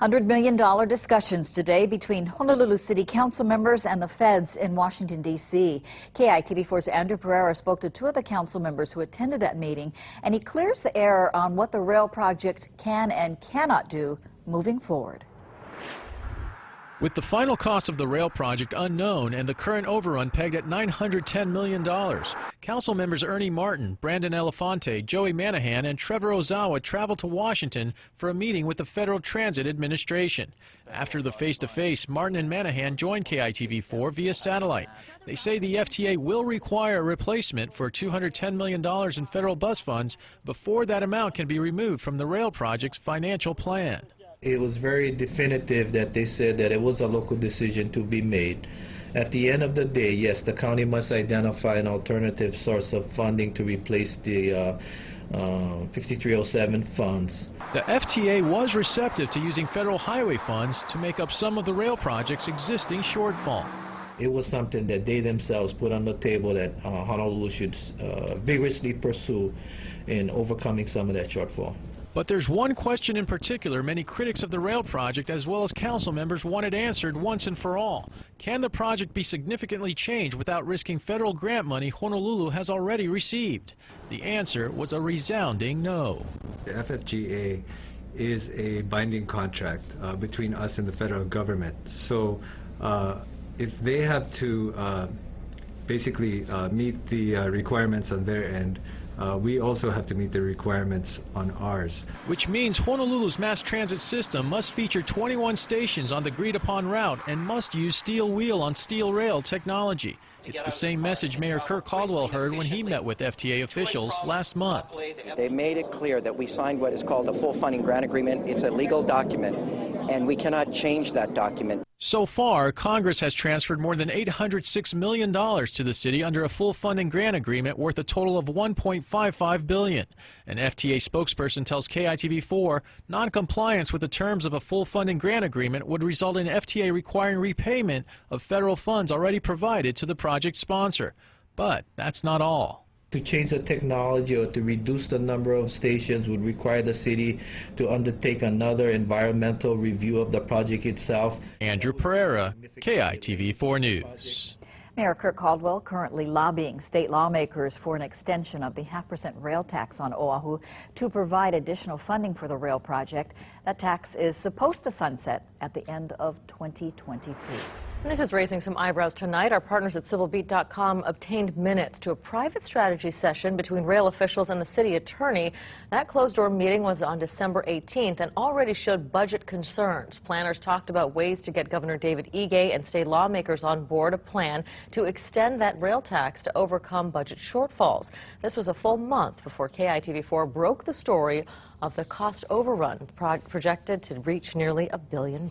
$100 million discussions today between Honolulu City Council members and the feds in Washington, D.C. KITV4's Andrew Pereira spoke to two of the council members who attended that meeting, and he clears the air on what the rail project can and cannot do moving forward. With the final cost of the rail project unknown and the current overrun pegged at $910 million, council members Ernie Martin, Brandon Elefante, Joey Manahan, and Trevor Ozawa traveled to Washington for a meeting with the Federal Transit Administration. After the face-to-face, Martin and Manahan joined KITV4 via satellite. They say the FTA will require a replacement for $210 million in federal bus funds before that amount can be removed from the rail project's financial plan. It was very definitive that they said that it was a local decision to be made. At the end of the day, yes, the county must identify an alternative source of funding to replace the 5307 funds. The FTA was receptive to using federal highway funds to make up some of the rail project's existing shortfall. It was something that they themselves put on the table that Honolulu should vigorously pursue in overcoming some of that shortfall. But there's one question in particular many critics of the rail project as well as council members wanted answered once and for all. Can the project be significantly changed without risking federal grant money Honolulu has already received? The answer was a resounding no. The FFGA is a binding contract between us and the federal government. So if they have to basically meet the requirements on their end, we also have to meet the requirements on ours. Which means Honolulu's mass transit system must feature 21 stations on the agreed-upon route and must use steel wheel on steel rail technology. It's the same message Mayor Kirk Caldwell heard when he met with FTA officials last month. They made it clear that we signed what is called a full funding grant agreement. It's a legal document, and we cannot change that document. So far, Congress has transferred more than $806 million to the city under a full funding grant agreement worth a total of $1.55 billion. An FTA spokesperson tells KITV4 non-compliance with the terms of a full funding grant agreement would result in FTA requiring repayment of federal funds already provided to the project sponsor. But that's not all. To change the technology or to reduce the number of stations would require the city to undertake another environmental review of the project itself. Andrew Pereira, KITV4 News. Mayor Kirk Caldwell currently lobbying state lawmakers for an extension of the 0.5% rail tax on Oahu to provide additional funding for the rail project. That tax is supposed to sunset at the end of 2022. And this is raising some eyebrows tonight. Our partners at civilbeat.com obtained minutes to a private strategy session between rail officials and the city attorney. That closed-door meeting was on December 18th and already showed budget concerns. Planners talked about ways to get Governor David Ige and state lawmakers on board a plan to extend that rail tax to overcome budget shortfalls. This was a full month before KITV4 broke the story of the cost overrun projected to reach nearly $1 billion.